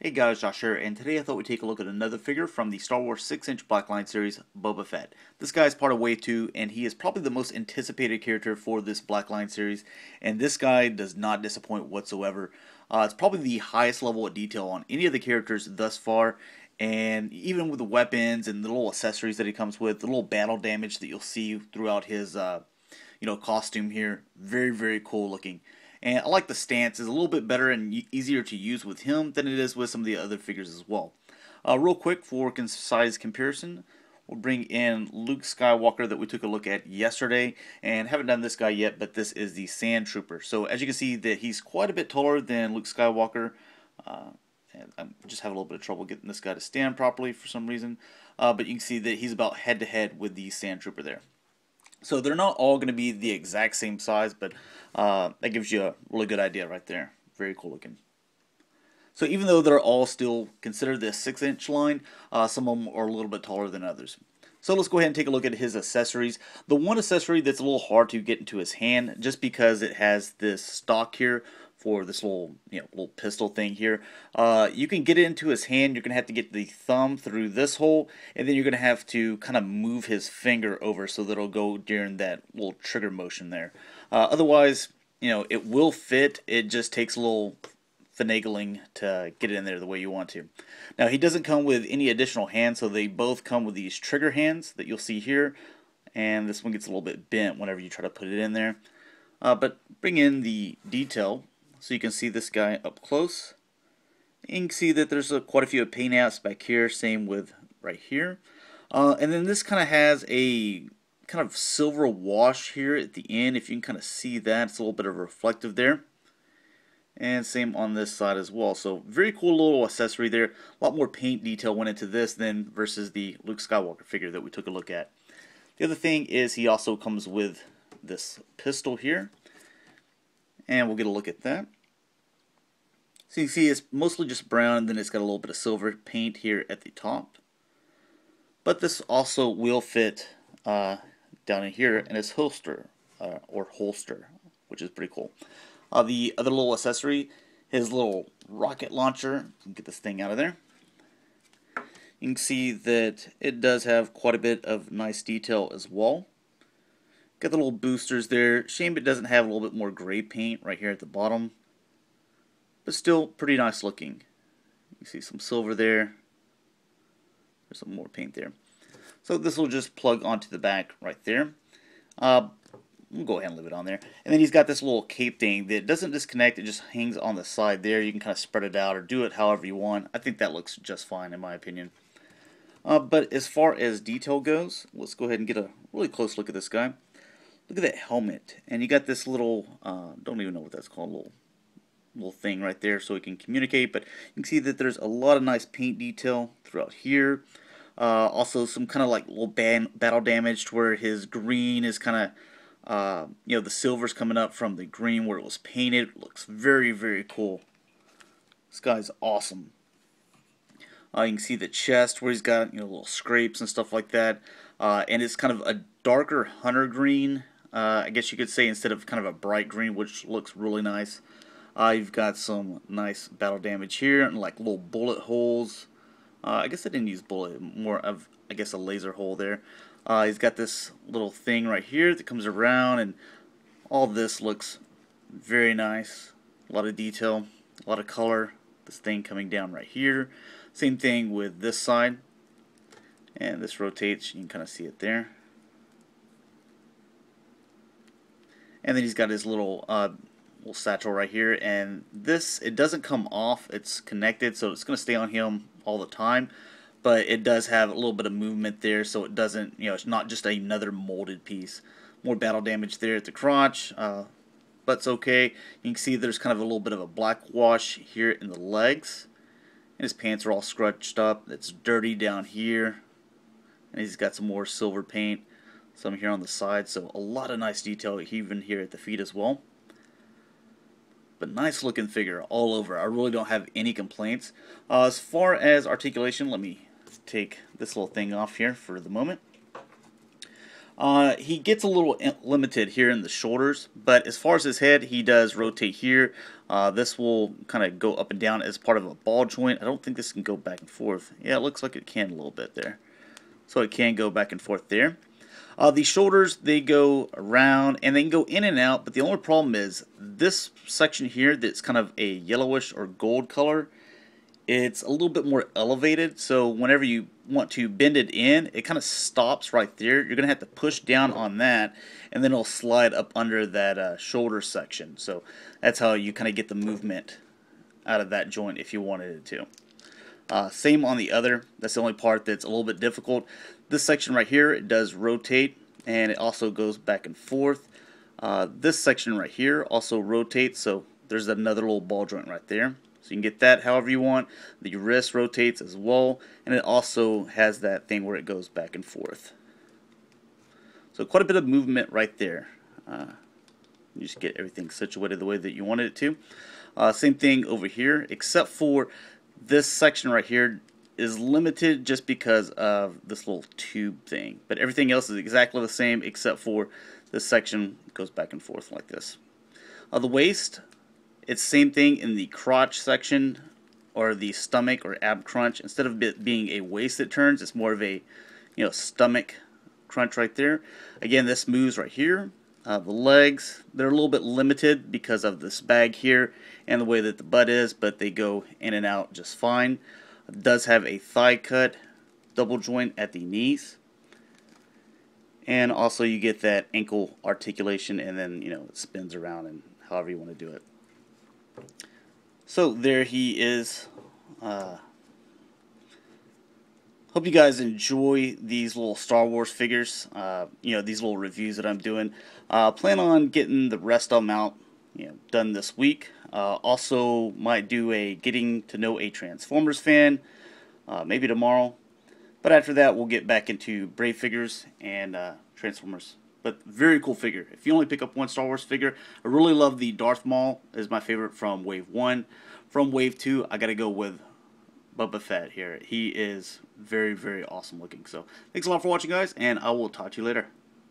Hey guys, Josh here, and today I thought we'd take a look at another figure from the Star Wars 6-inch Blackline series, Boba Fett. This guy is part of Wave 2, and he is probably the most anticipated character for this Blackline series, and this guy does not disappoint whatsoever. It's probably the highest level of detail on any of the characters thus far, and even with the weapons and the little accessories that he comes with, the little battle damage that you'll see throughout his costume here, very cool looking. And I like the stance. It's a little bit better and easier to use with him than it is with some of the other figures as well. Real quick for size comparison, we'll bring in Luke Skywalker that we took a look at yesterday, and haven't done this guy yet, but this is the Sand Trooper. So as you can see that he's quite a bit taller than Luke Skywalker. And I'm just having a little bit of trouble getting this guy to stand properly for some reason. But you can see that he's about head to head with the Sand Trooper there. So they're not all going to be the exact same size, but that gives you a really good idea right there. Very cool looking. So even though they're all still considered the 6-inch line, some of them are a little bit taller than others. So let's go ahead and take a look at his accessories. The one accessory that's a little hard to get into his hand, just because it has this stock here for this little pistol thing here. You can get it into his hand. You're gonna have to get the thumb through this hole, and then you're gonna have to kind of move his finger over so that it'll go during that little trigger motion there. Otherwise, it will fit. It just takes a little finagling to get it in there the way you want to. Now he doesn't come with any additional hands, so they both come with these trigger hands that you'll see here, and this one gets a little bit bent whenever you try to put it in there. But bring in the detail so you can see this guy up close. You can see that there's quite a few paint outs back here, same with right here. And then this kind of has a kind of silver wash here at the end. If you can kind of see that, it's a little bit of reflective there. And same on this side as well. So very cool little accessory there. A lot more paint detail went into this than versus the Luke Skywalker figure that we took a look at. The other thing is he also comes with this pistol here. And we'll get a look at that. So you can see it's mostly just brown, and then it's got a little bit of silver paint here at the top. But this also will fit down in here in his holster, which is pretty cool. The other little accessory, his little rocket launcher. Get this thing out of there. You can see that it does have quite a bit of nice detail as well. Got the little boosters there. Shame it doesn't have a little bit more gray paint right here at the bottom. But still pretty nice looking. You see some silver there. There's some more paint there. So this will just plug onto the back right there. We'll go ahead and leave it on there. And then he's got this little cape thing that doesn't disconnect. It just hangs on the side there. You can kind of spread it out or do it however you want. I think that looks just fine in my opinion. But as far as detail goes, let's go ahead and get a really close look at this guy. Look at that helmet, and you got this little, don't even know what that's called, little thing right there so he can communicate, but you can see that there's a lot of nice paint detail throughout here. Also some kind of like little battle damage to where his green is kind of, the silver's coming up from the green where it was painted. It looks very cool. This guy's awesome. You can see the chest where he's got little scrapes and stuff like that, and it's kind of a darker hunter green. I guess you could say, instead of kind of a bright green, which looks really nice. You've got some nice battle damage here and like little bullet holes. I guess I didn't use bullet, more of I guess a laser hole there. He's got this little thing right here that comes around, and all this looks very nice. A lot of detail, a lot of color. This thing coming down right here. Same thing with this side. And this rotates, you can kind of see it there. And then he's got his little satchel right here, and this, it doesn't come off, it's connected, so it's going to stay on him all the time, but it does have a little bit of movement there, so it doesn't, it's not just another molded piece. More battle damage there at the crotch, but it's okay. You can see there's kind of a little bit of a black wash here in the legs, and his pants are all scrunched up. It's dirty down here, and he's got some more silver paint. Some here on the side, so a lot of nice detail even here at the feet as well. But nice looking figure all over. I really don't have any complaints. As far as articulation, let me take this little thing off here for the moment. He gets a little limited here in the shoulders, but as far as his head, he does rotate here. This will kind of go up and down as part of a ball joint. I don't think this can go back and forth. Yeah, it looks like it can a little bit there. So it can go back and forth there. The shoulders, they go around and they can go in and out, but the only problem is this section here that's kind of a yellowish or gold color, it's a little bit more elevated, so whenever you want to bend it in, it kind of stops right there. You're going to have to push down on that, and then it'll slide up under that shoulder section. So that's how you kind of get the movement out of that joint if you wanted it to. Same on the other. That's the only part that's a little bit difficult. This section right here, it does rotate, and it also goes back and forth. This section right here also rotates, so there's another little ball joint right there. So you can get that however you want. The wrist rotates as well, and it also has that thing where it goes back and forth. So quite a bit of movement right there. You just get everything situated the way that you wanted it to. Same thing over here, except for this section right here is limited just because of this little tube thing. But everything else is exactly the same except for this section goes back and forth like this. The waist, it's same thing in the crotch section or the stomach or ab crunch. Instead of it being a waist that turns, it's more of a stomach crunch right there. Again, this moves right here. The legs, they're a little bit limited because of this bag here and the way that the butt is, but they go in and out just fine. It does have a thigh cut double joint at the knees, and also you get that ankle articulation, and then it spins around and however you want to do it. So there he is. Hope you guys enjoy these little Star Wars figures. These little reviews that I'm doing. Plan on getting the rest of them out, done this week. Also, might do a getting to know a Transformers fan, maybe tomorrow. But after that, we'll get back into Brave figures and Transformers. But very cool figure. If you only pick up one Star Wars figure, I really love the Darth Maul. Is my favorite from Wave 1. From Wave 2, I gotta go with Boba Fett here. He is very, very awesome looking. So thanks a lot for watching, guys, and I will talk to you later.